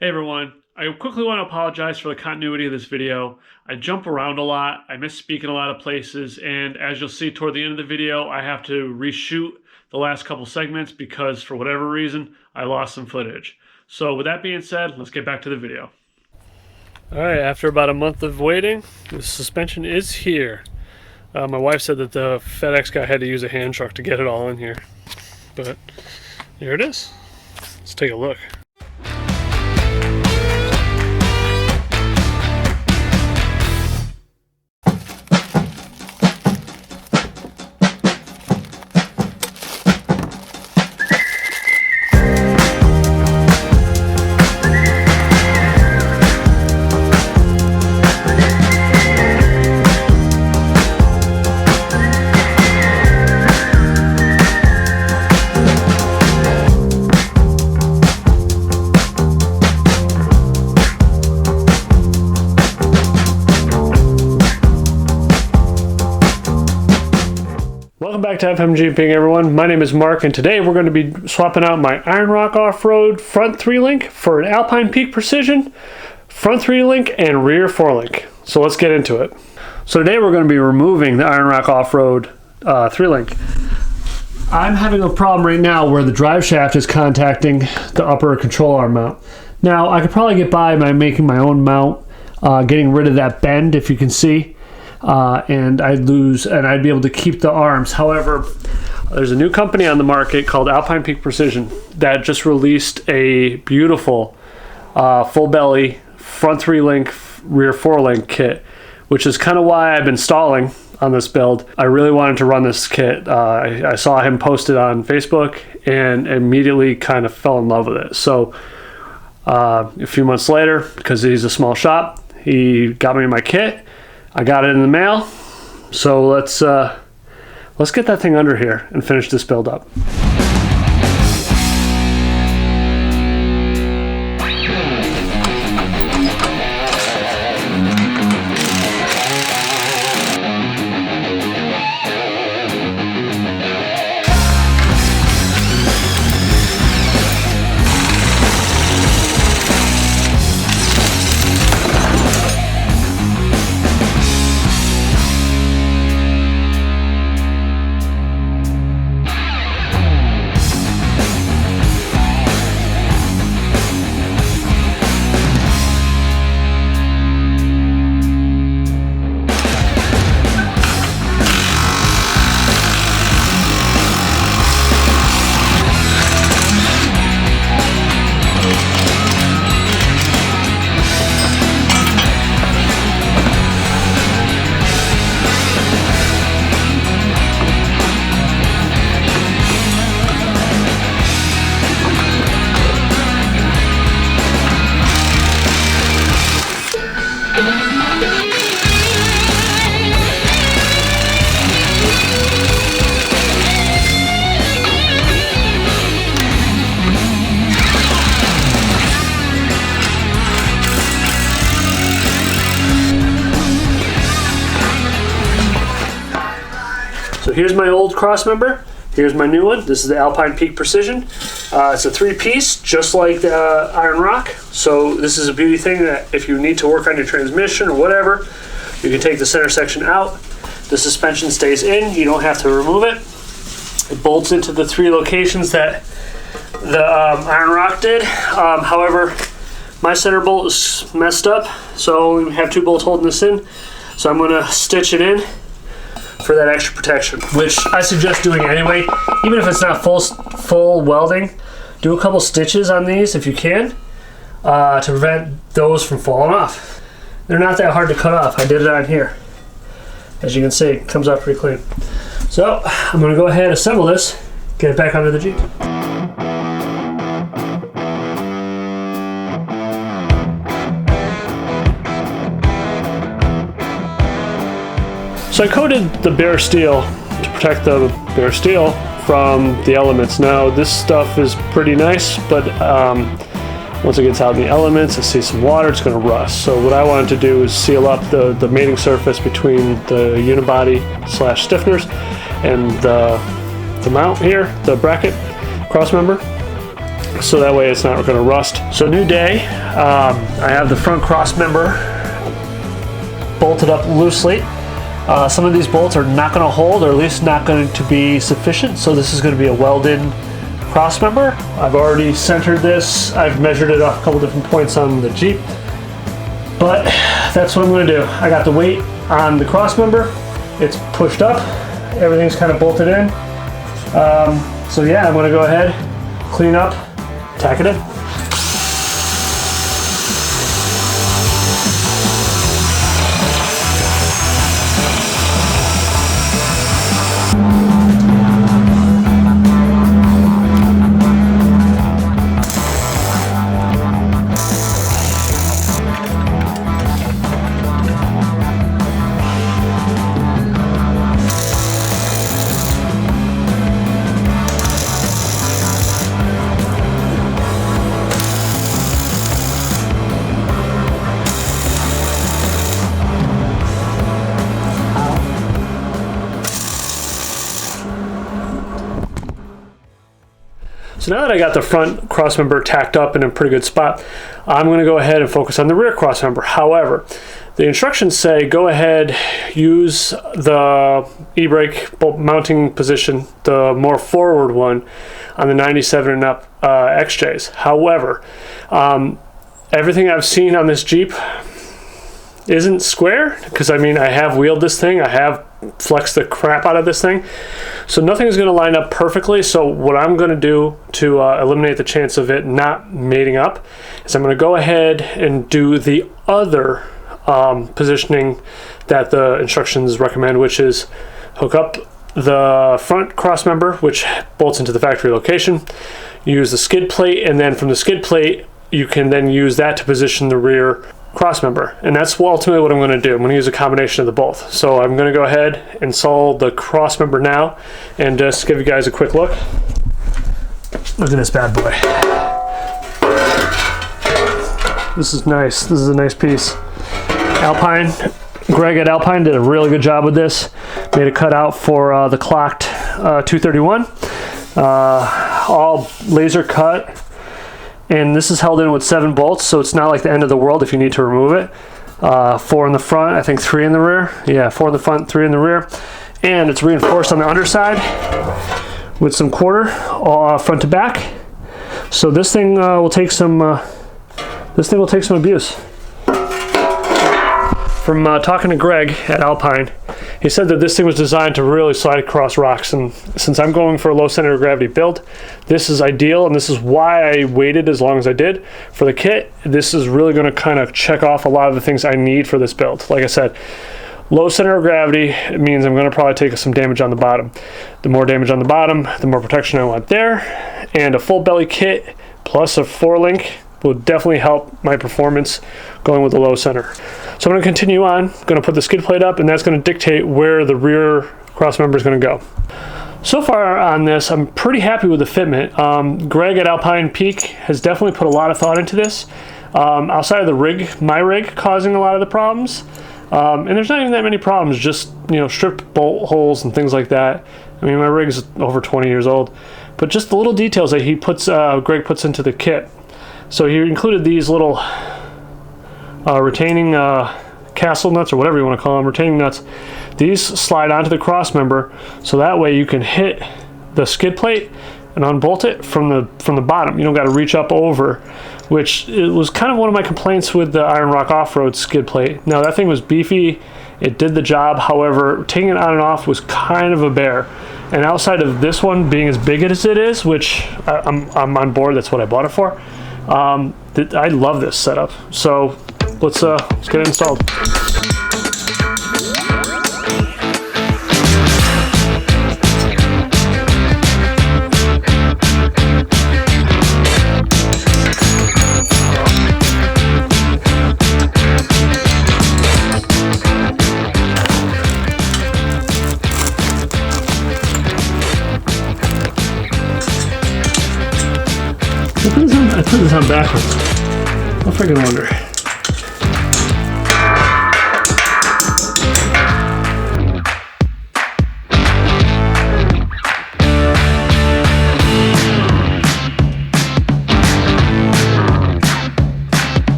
Hey everyone, I quickly want to apologize for the continuity of this video. I jump around a lot, I misspeak in a lot of places, and as you'll see toward the end of the video, I have to reshoot the last couple segments because for whatever reason, I lost some footage. So with that being said, let's get back to the video. Alright, after about a month of waiting, the suspension is here. My wife said that the FedEx guy had to use a hand truck to get it all in here. But here it is. Let's take a look. Welcome back to FM Jeeping, everyone. My name is Mark, and today we're going to be swapping out my Iron Rock Off-Road front 3-link for an Alpine Peak Precision front 3-link and rear 4-link. So let's get into it. So today we're going to be removing the Iron Rock Off-Road 3-link. I'm having a problem right now where the drive shaft is contacting the upper control arm mount. Now, I could probably get by making my own mount, getting rid of that bend, if you can see. And I'd be able to keep the arms. However, there's a new company on the market called Alpine Peak Precision that just released a beautiful full belly front 3-link rear 4-link kit, which is kind of why I've been stalling on this build. I really wanted to run this kit. I saw him post it on Facebook and immediately kind of fell in love with it. So a few months later, because he's a small shop, he got me my kit. I got it in the mail, so let's get that thing under here and finish this build up. So here's my old Crossmember. Here's my new one. This is the Alpine Peak Precision. It's a 3-piece, just like the Iron Rock. So this is a beauty thing that if you need to work on your transmission or whatever, you can take the center section out. The suspension stays in. You don't have to remove it. It bolts into the 3 locations that the Iron Rock did. However, my center bolt is messed up, so I only have 2 bolts holding this in. So I'm going to stitch it in for that extra protection, which I suggest doing anyway. Even if it's not full welding, do a couple stitches on these if you can to prevent those from falling off. They're not that hard to cut off. I did it on here. As you can see, it comes out pretty clean. So I'm going to go ahead and assemble this, get it back onto the Jeep. So I coated the bare steel to protect the bare steel from the elements. Now this stuff is pretty nice, but once it gets out in the elements, it sees some water, it's going to rust. So what I wanted to do is seal up the mating surface between the unibody / stiffeners and the mount here, the bracket, crossmember. so that way it's not going to rust. So new day, I have the front cross member bolted up loosely. Some of these bolts are not going to hold, or at least not going to be sufficient, so this is going to be a welded cross member. I've already centered this. I've measured it off a couple different points on the Jeep, but that's what I'm going to do. I got the weight on the cross member. It's pushed up. Everything's kind of bolted in. So yeah, I'm going to go ahead, clean up, tack it in. So now that I got the front crossmember tacked up in a pretty good spot, I'm going to go ahead and focus on the rear crossmember. However, the instructions say go ahead, use the e-brake bolt mounting position, the more forward one, on the 97 and up XJs. However, everything I've seen on this Jeep isn't square, because I mean, I have wheeled this thing, I have flexed the crap out of this thing, so nothing is going to line up perfectly. So what I'm going to do to eliminate the chance of it not mating up is I'm going to go ahead and do the other positioning that the instructions recommend, which is hook up the front cross member, which bolts into the factory location, use the skid plate, and then from the skid plate you can then use that to position the rear cross member, and that's ultimately what I'm going to do. I'm going to use a combination of the both. So I'm going to go ahead and install the cross member now and just give you guys a quick look. Look at this bad boy. This is nice. This is a nice piece. Alpine, Greg at Alpine did a really good job with this. Made a cutout for the clocked 231. All laser cut. And this is held in with 7 bolts, so it's not like the end of the world if you need to remove it. 4 in the front, I think 3 in the rear. Yeah, 4 in the front, 3 in the rear. And it's reinforced on the underside with some quarter front to back. So this thing will take some abuse. From talking to Greg at Alpine, he said that this thing was designed to really slide across rocks, and since I'm going for a low center of gravity build, this is ideal, and this is why I waited as long as I did for the kit. This is really going to kind of check off a lot of the things I need for this build. Like I said, low center of gravity, it means I'm going to probably take some damage on the bottom. The more damage on the bottom, the more protection I want there, and a full belly kit plus a 4-link will definitely help my performance going with the low center. So I'm going to continue on, going to put the skid plate up, and that's going to dictate where the rear cross member is going to go. So far on this, I'm pretty happy with the fitment. Greg at Alpine Peak has definitely put a lot of thought into this. Outside of the rig, my rig causing a lot of the problems, and there's not even that many problems, just stripped bolt holes and things like that. I mean, my rig's over 20 years old, but just the little details that he puts, Greg puts into the kit. So he included these little retaining castle nuts, or whatever you want to call them, retaining nuts. These slide onto the cross member, so that way you can hit the skid plate and unbolt it from the bottom. You don't got to reach up over, which it was kind of one of my complaints with the Iron Rock off-road skid plate. Now that thing was beefy, it did the job. However, taking it on and off was kind of a bear. And outside of this one being as big as it is, which I'm on board, that's what I bought it for. I love this setup. So let's get it installed. I put this on backwards. I freaking wonder.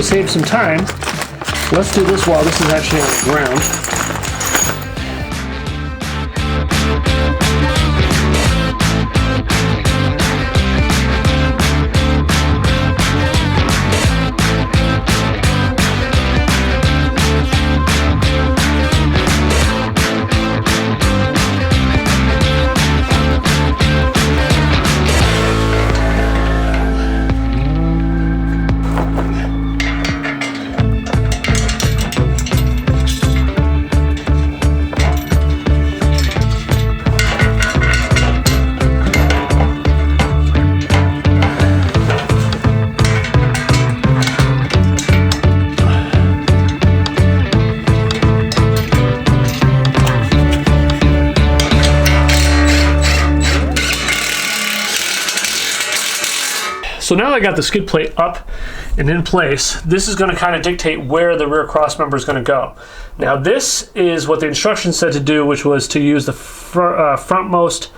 to save some time, let's do this while this is actually on the ground. So now that I got the skid plate up and in place, this is going to kind of dictate where the rear cross member is going to go. Now this is what the instructions said to do, which was to use the frontmost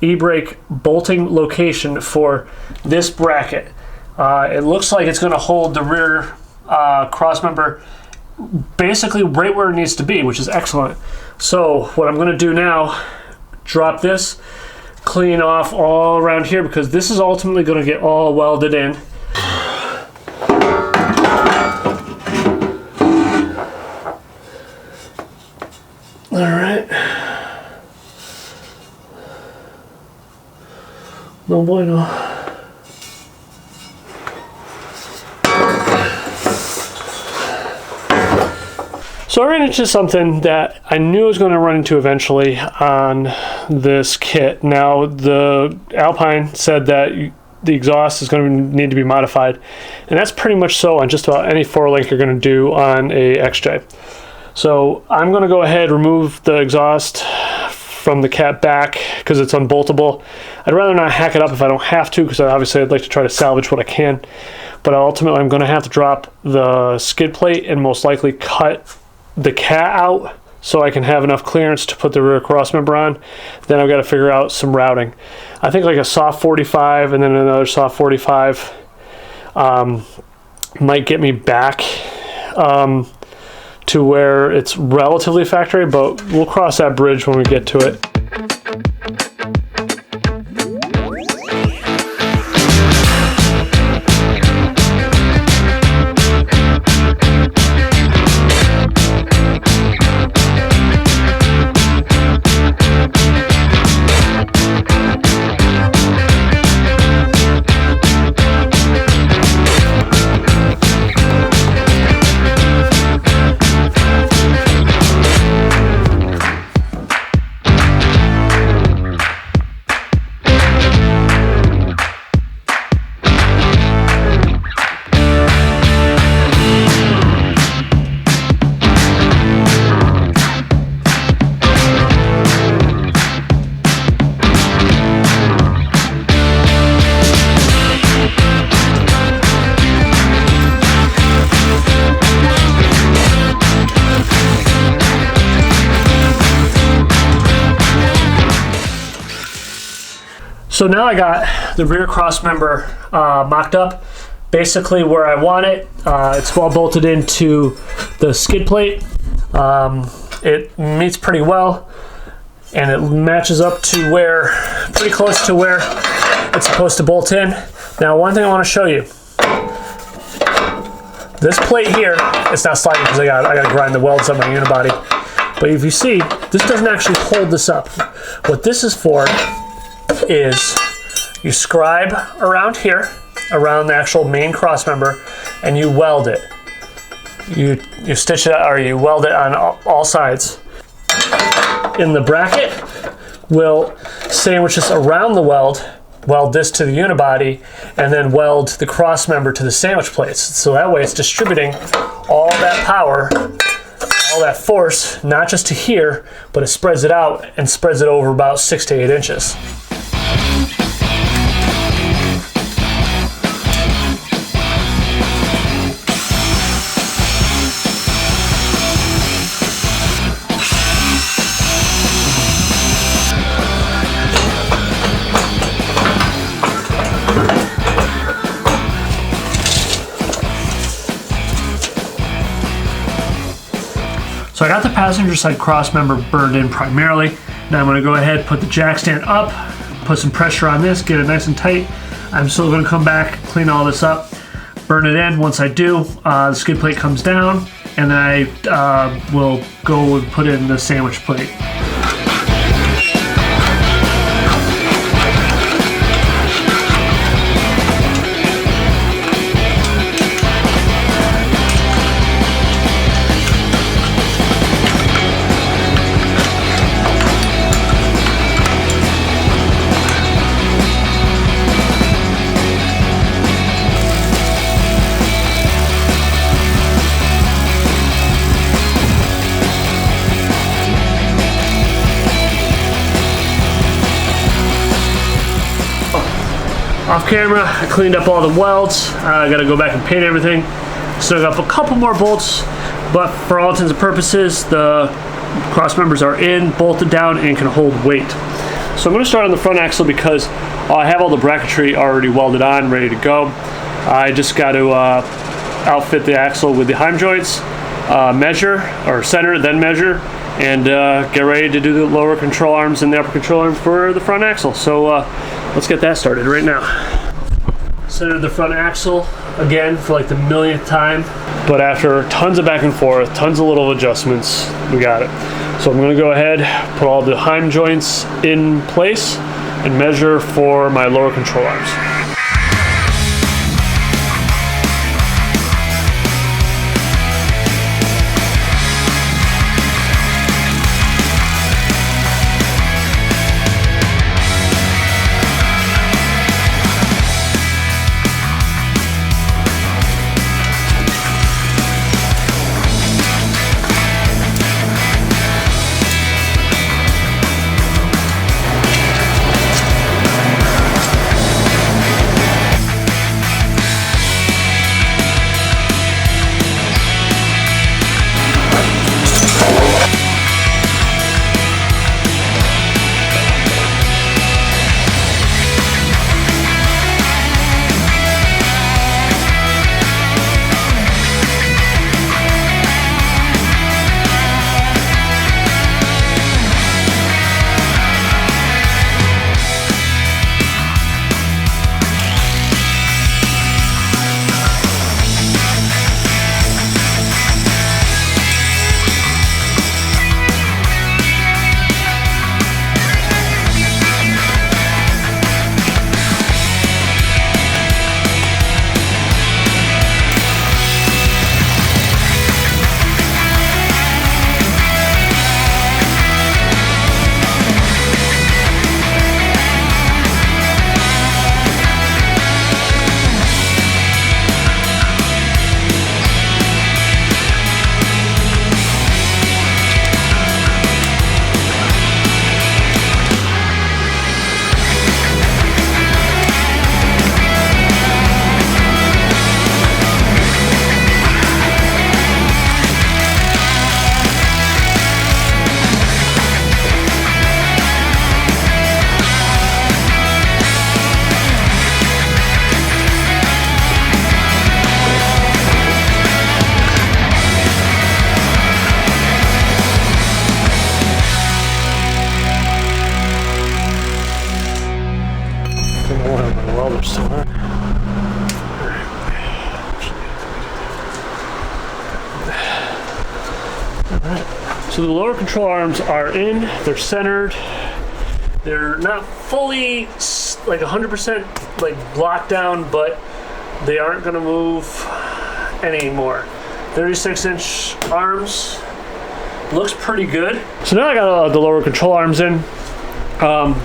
e-brake bolting location for this bracket. It looks like it's going to hold the rear cross member basically right where it needs to be, which is excellent. So what I'm going to do now, drop this, clean off all around here, because this is ultimately going to get all welded in. All right. No bueno. So I ran into something that I knew I was going to run into eventually on this kit. Now, the Alpine said that the exhaust is going to need to be modified, and that's pretty much so on just about any 4-link you're going to do on a XJ. So I'm going to go ahead and remove the exhaust from the cat back because it's unboltable. I'd rather not hack it up if I don't have to, because obviously I'd like to try to salvage what I can. But ultimately I'm going to have to drop the skid plate and most likely cut the cat out so I can have enough clearance to put the rear cross member on. Then I've got to figure out some routing. I think like a soft 45 and then another soft 45 might get me back to where it's relatively factory, but we'll cross that bridge when we get to it. So now I got the rear cross member mocked up basically where I want it. It's all bolted into the skid plate. It meets pretty well, and it matches up to where, pretty close to where it's supposed to bolt in. Now, one thing I want to show you. This plate here, it's not sliding because I got to grind the welds on my unibody. But if you see, this doesn't actually hold this up. What this is for is you scribe around here, around the actual main cross member, and you weld it. You stitch it, or you weld it on all sides. In the bracket, we'll sandwich this around the weld this to the unibody, and then weld the cross member to the sandwich plates. So that way it's distributing all that power, all that force, not just to here, but it spreads it out and spreads it over about 6 to 8 inches. So I got the passenger side cross member burned in primarily. Now I'm gonna go ahead, put the jack stand up, put some pressure on this, get it nice and tight. I'm still gonna come back, clean all this up, burn it in. Once I do, the skid plate comes down, and then I will go and put in the sandwich plate. Off camera, I cleaned up all the welds. I gotta go back and paint everything. Snug up a couple more bolts, but for all intents and purposes, the cross members are in, bolted down, and can hold weight. So I'm gonna start on the front axle because I have all the bracketry already welded on, ready to go. I just got to outfit the axle with the heim joints, measure, or center, then measure, and get ready to do the lower control arms and the upper control arm for the front axle. So let's get that started right now. Centered the front axle again for like the millionth time, but after tons of back and forth, tons of little adjustments, we got it. So I'm going to go ahead, put all the heim joints in place, and measure for my lower control arms. So the lower control arms are in, they're centered. They're not fully like 100% like locked down, but they aren't gonna move anymore. 36-inch arms, looks pretty good. So now I got the lower control arms in.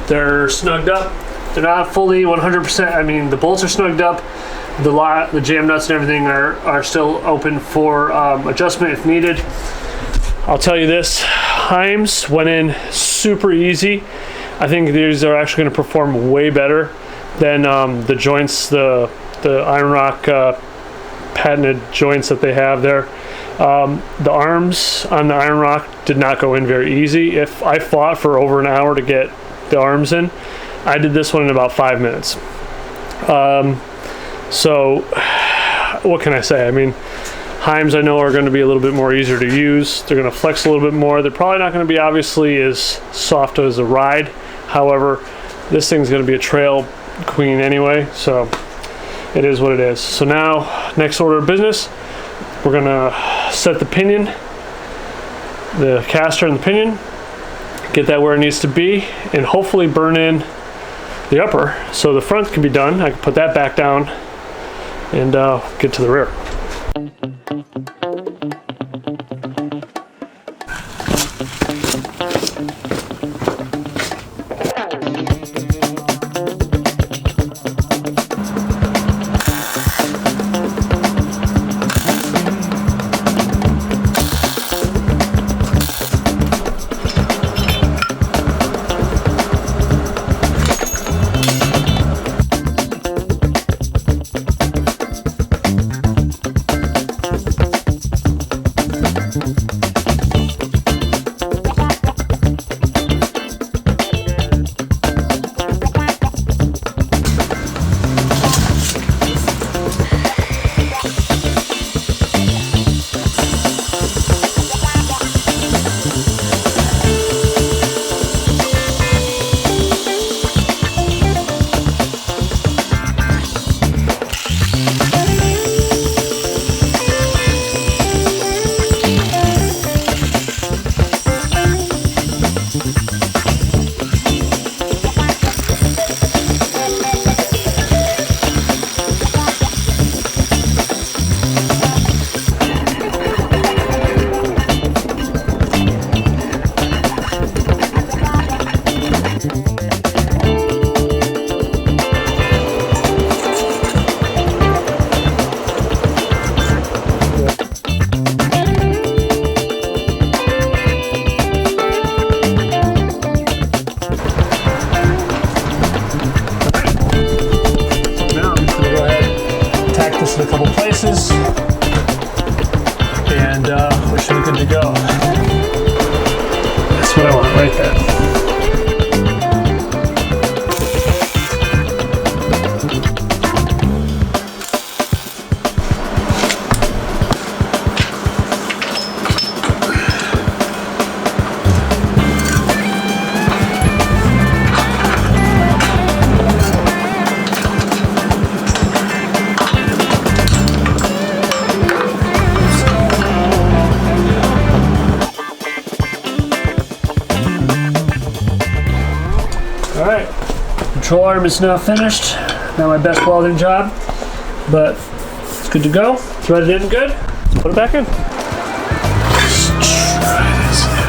They're snugged up. They're not fully 100%. I mean, the bolts are snugged up. The jam nuts and everything are still open for adjustment if needed. I'll tell you this, heims went in super easy. I think these are actually going to perform way better than the joints, the Iron Rock patented joints that they have there. The arms on the Iron Rock did not go in very easy. If I fought for over an hour to get the arms in, I did this one in about 5 minutes. So what can I say? I mean, Heims I know are going to be a little bit more easier to use. They're going to flex a little bit more. They're probably not going to be obviously as soft as a ride. However, this thing's going to be a trail queen anyway, so it is what it is. So now, next order of business, we're going to set the pinion, the caster and the pinion, get that where it needs to be, and hopefully burn in the upper so the front can be done. I can put that back down and get to the rear. In a couple places, and we should be good to go. That's what I want right there. Alright, control arm is now finished. Not my best welding job, but it's good to go. Threaded in good. Let's put it back in. Let's try this now.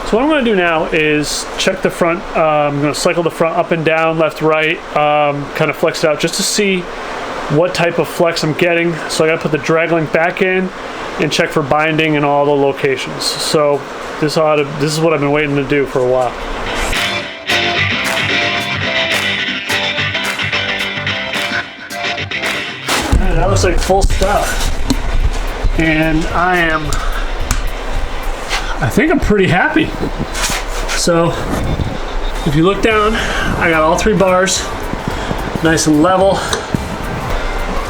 So what I'm going to do now is check the front. I'm going to cycle the front up and down, left, right, kind of flex it out just to see what type of flex I'm getting. So I got to put the drag link back in and check for binding in all the locations. So this is what I've been waiting to do for a while. Man, that looks like full stuff. And I think I'm pretty happy. So if you look down, I got all 3 bars nice and level.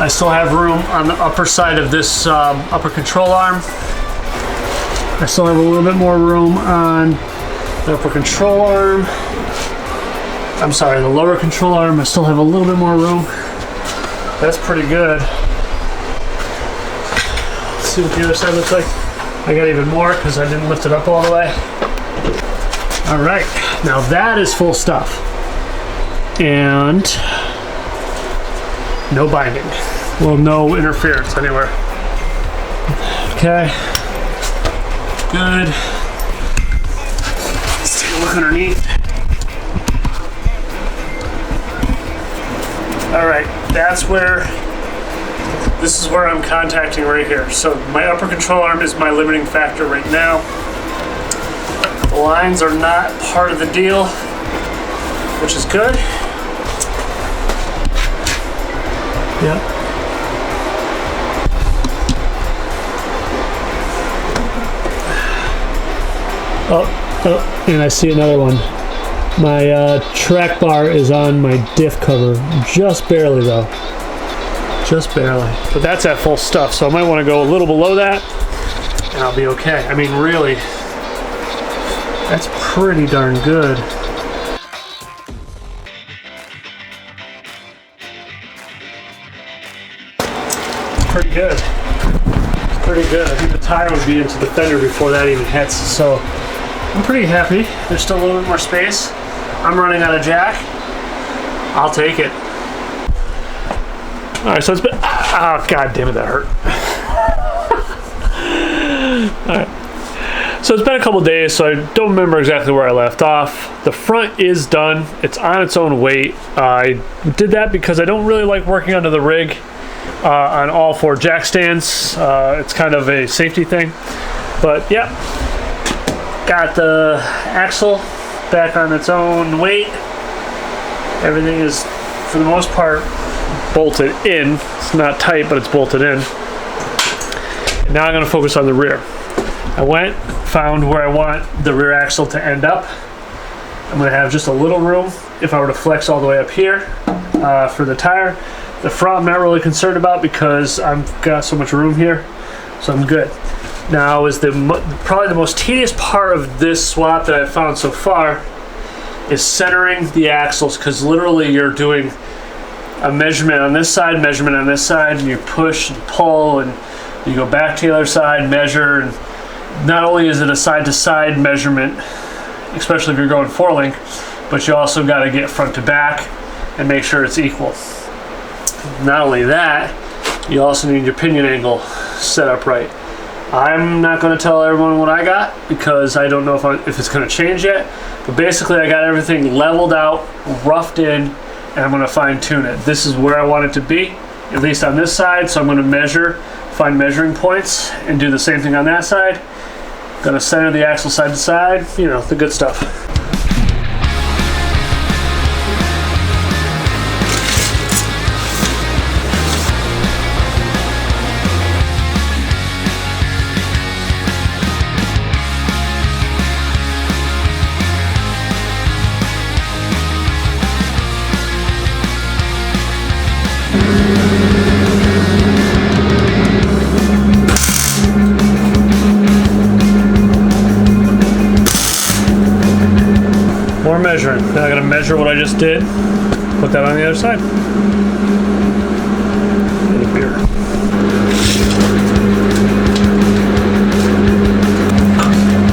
I still have room on the upper side of this upper control arm. I still have a little bit more room on the upper control arm. I'm sorry, the lower control arm. I still have a little bit more room. That's pretty good. Let's see what the other side looks like. I got even more because I didn't lift it up all the way. All right, now that is full stuff. And no binding. Well, no interference anywhere. Okay, good. Let's take a look underneath. All right, this is where I'm contacting right here. So my upper control arm is my limiting factor right now. The lines are not part of the deal, which is good. Yep. Oh, and I see another one. My track bar is on my diff cover, just barely though. Just barely. But that's at full stuff, so I might want to go a little below that, and I'll be okay. I mean, really, that's pretty darn good. Pretty good. It's pretty good. I think the tire would be into the fender before that even hits, so I'm pretty happy. There's still a little bit more space. I'm running out of jack. I'll take it. All right, so it's been, oh, God damn it, that hurt. All right. So it's been a couple days, so I don't remember exactly where I left off. The front is done. It's on its own weight. I did that because I don't really like working under the rig on all 4 jack stands. It's kind of a safety thing. But, yeah. Got the axle back on its own weight. Everything is, for the most part, bolted in. It's not tight, but it's bolted in. And now I'm going to focus on the rear. I went, found where I want the rear axle to end up. I'm going to have just a little room if I were to flex all the way up here for the tire. The front I'm not really concerned about because I've got so much room here, so I'm good. Now is probably the most tedious part of this swap that I've found so far is centering the axles, because literally you're doing a measurement on this side, measurement on this side, and you push and pull and you go back to the other side, measure, and not only is it a side-to-side measurement, especially if you're going 4-link, but you also got to get front to back and make sure it's equal. Not only that, you also need your pinion angle set up right. I'm not going to tell everyone what I got because I don't know if it's going to change yet, but basically I got everything leveled out, roughed in, and I'm going to fine tune it. This is where I want it to be, at least on this side, so I'm going to measure, find measuring points, and do the same thing on that side. Going to center the axle side to side, you know, the good stuff. More measuring. Now I gotta measure what I just did, put that on the other side. And a beer.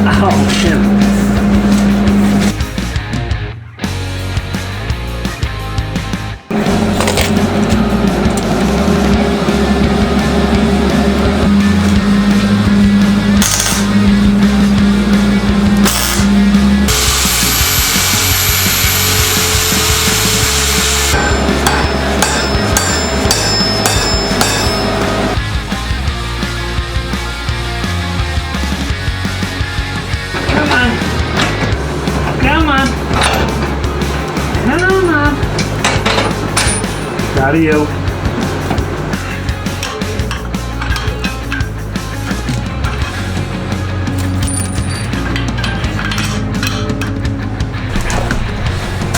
Oh, shit. Out of you.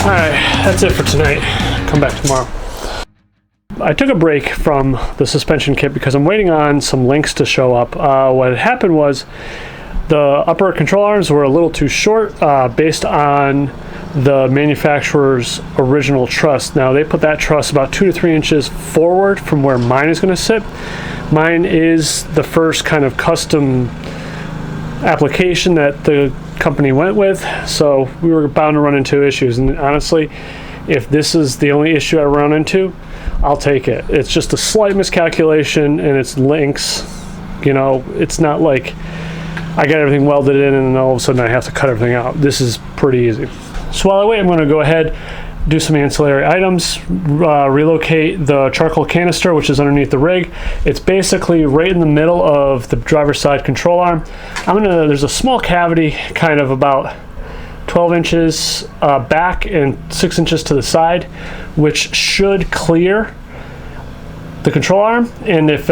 Alright, that's it for tonight. Come back tomorrow. I took a break from the suspension kit because I'm waiting on some links to show up. What had happened was the upper control arms were a little too short based on the manufacturer's original truss. Now they put that truss about 2 to 3 inches forward from where mine is going to sit. Mine is the first kind of custom application that the company went with, so we were bound to run into issues. And honestly, if this is the only issue I run into, I'll take it. It's just a slight miscalculation and it's links. You know, it's not like I got everything welded in and then all of a sudden I have to cut everything out. This is pretty easy. So while I wait, I'm going to go ahead, do some ancillary items, relocate the charcoal canister, which is underneath the rig. It's basically right in the middle of the driver's side control arm. There's a small cavity, kind of about 12 inches back and 6 inches to the side, which should clear the control arm, and if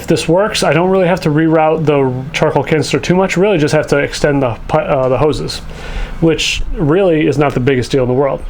this works, I don't really have to reroute the charcoal canister too much. Really just have to extend the hoses, which really is not the biggest deal in the world.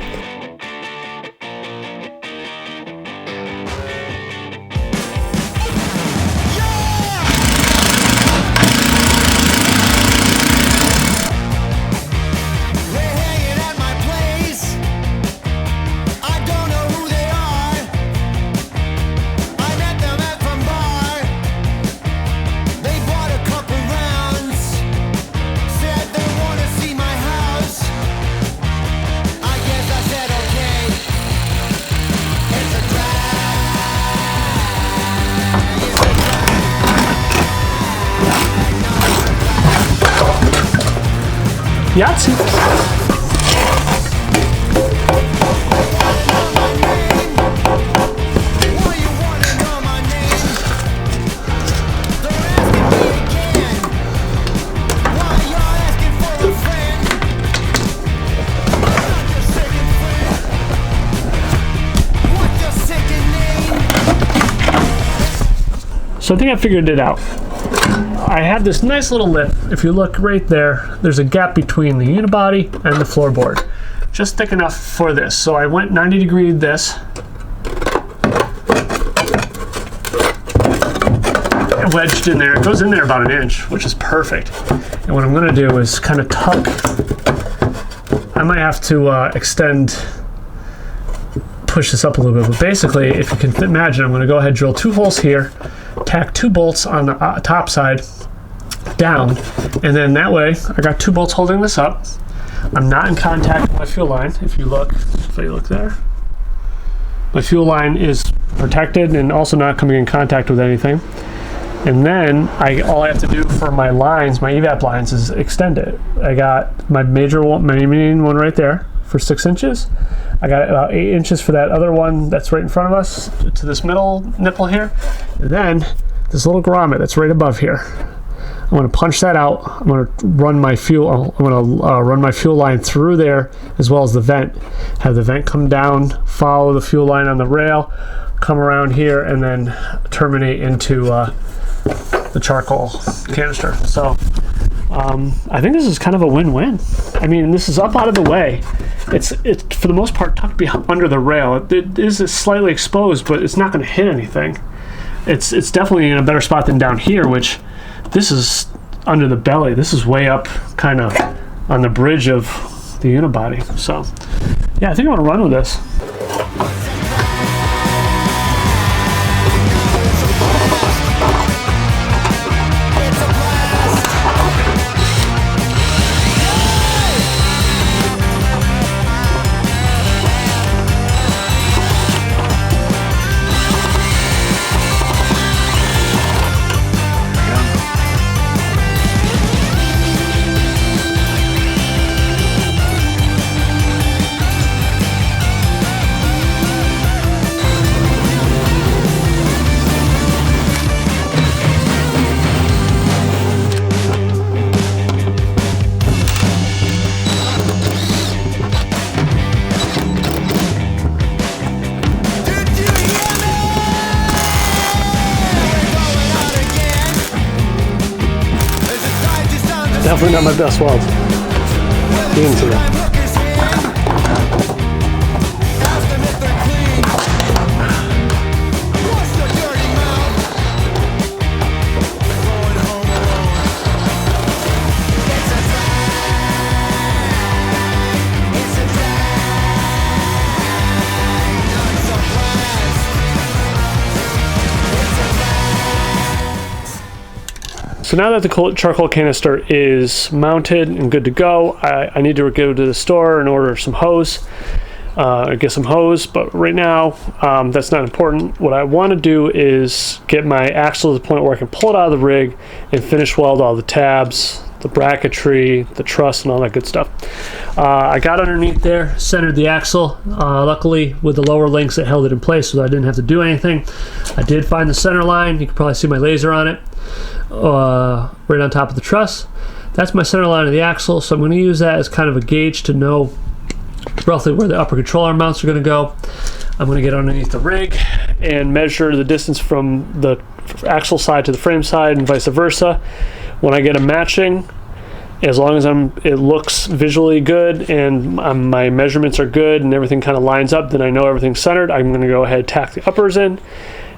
Yahtzee. So I think I figured it out. I have this nice little lip. If you look right there, there's a gap between the unibody and the floorboard, just thick enough for this. So I went 90-degree this, and wedged in there. It goes in there about an inch, which is perfect. And what I'm going to do is kind of tuck. I might have to push this up a little bit, but basically, if you can imagine, I'm going to go ahead and drill 2 holes here, tack 2 bolts on the top side down, and then that way I got 2 bolts holding this up. I'm not in contact with my fuel line. If you look there, my fuel line is protected and also not coming in contact with anything. And then all I have to do for my lines, my evap lines, is extend it. I got my major one, my main one right there for 6 inches. I got about 8 inches for that other one that's right in front of us to this middle nipple here. And then this little grommet that's right above here. I'm going to punch that out. I'm going to run my fuel. I'm going to run my fuel line through there, as well as the vent. Have the vent come down, follow the fuel line on the rail, come around here, and then terminate into the charcoal canister. So I think this is kind of a win-win. I mean, this is up out of the way. It's for the most part tucked under the rail. It is slightly exposed, but it's not going to hit anything. It's definitely in a better spot than down here, which this is under the belly. This is way up kind of on the bridge of the unibody. So yeah, I think I want to run with this. Definitely not my best weld. Get into it. So now that the charcoal canister is mounted and good to go, I need to go to the store and order some hose, get some hose, but right now that's not important. What I want to do is get my axle to the point where I can pull it out of the rig and finish weld all the tabs, the bracketry, the truss, and all that good stuff. I got underneath there, centered the axle. Luckily, with the lower links, it held it in place so that I didn't have to do anything. I did find the center line. You can probably see my laser on it, right on top of the truss. That's my center line of the axle, so I'm going to use that as kind of a gauge to know roughly where the upper control arm mounts are going to go. I'm going to get underneath the rig and measure the distance from the axle side to the frame side and vice versa. When I get them matching, as long as it looks visually good and my measurements are good and everything kind of lines up, then I know everything's centered. I'm going to go ahead and tack the uppers in,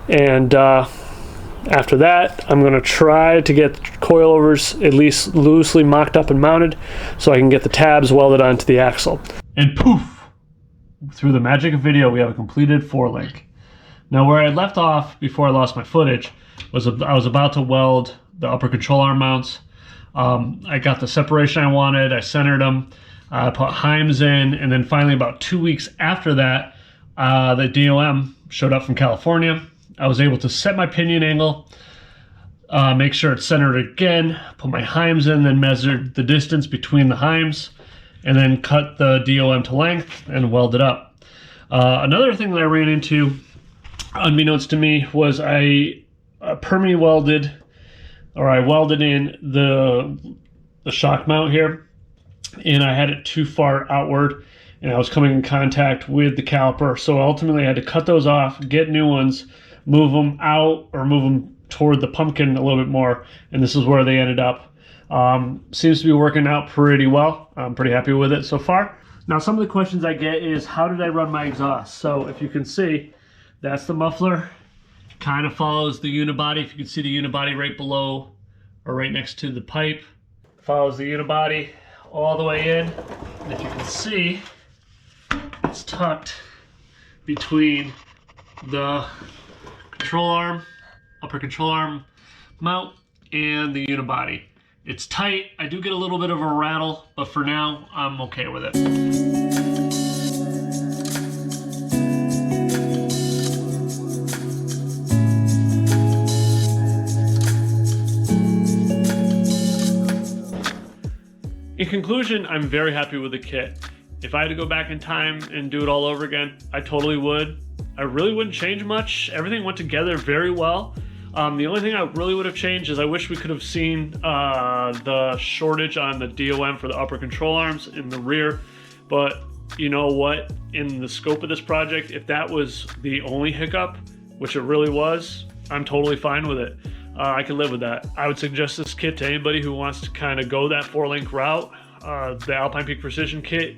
and after that, I'm going to try to get coilovers at least loosely mocked up and mounted so I can get the tabs welded onto the axle. And poof! Through the magic of video, we have a completed 4-link. Now, where I left off before I lost my footage was I was about to weld the upper control arm mounts. I got the separation I wanted. I centered them. I put heims in, and then finally, about 2 weeks after that, the DOM showed up from California. I was able to set my pinion angle, make sure it's centered again, put my heims in, then measured the distance between the heims, and then cut the DOM to length and weld it up. Another thing that I ran into, unbeknownst to me, was I welded in the shock mount here, and I had it too far outward, and I was coming in contact with the caliper. So ultimately I had to cut those off, get new ones, move them out or move them toward the pumpkin a little bit more, and this is where they ended up. Seems to be working out pretty well. I'm pretty happy with it so far. Now, some of the questions I get is, how did I run my exhaust? So if you can see, that's the muffler. Kind of follows the unibody. If you can see the unibody right below or right next to the pipe, follows the unibody all the way in. And if you can see, it's tucked between the control arm, upper control arm mount, and the unibody. It's tight. I do get a little bit of a rattle, but for now, I'm okay with it. In conclusion, I'm very happy with the kit. If I had to go back in time and do it all over again, I totally would. I really wouldn't change much. Everything went together very well. The only thing I really would have changed is I wish we could have seen the shortage on the DOM for the upper control arms in the rear. But you know what? In the scope of this project, if that was the only hiccup, which it really was, I'm totally fine with it. I can live with that. I would suggest this kit to anybody who wants to kind of go that 4-link route. The Alpine Peak Precision kit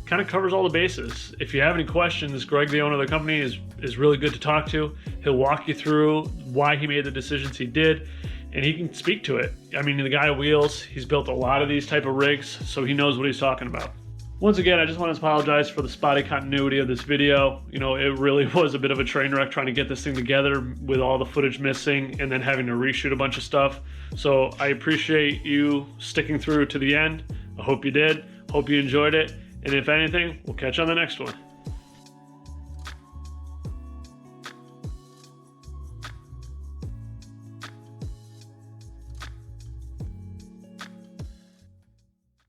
kind of covers all the bases. If you have any questions, Greg, the owner of the company, is really good to talk to. He'll walk you through why he made the decisions he did, and he can speak to it. I mean, the guy wheels, he's built a lot of these type of rigs, so he knows what he's talking about. Once again, I just want to apologize for the spotty continuity of this video. You know, it really was a bit of a train wreck trying to get this thing together with all the footage missing and then having to reshoot a bunch of stuff. So I appreciate you sticking through to the end. I hope you did. Hope you enjoyed it. And if anything, we'll catch you on the next one.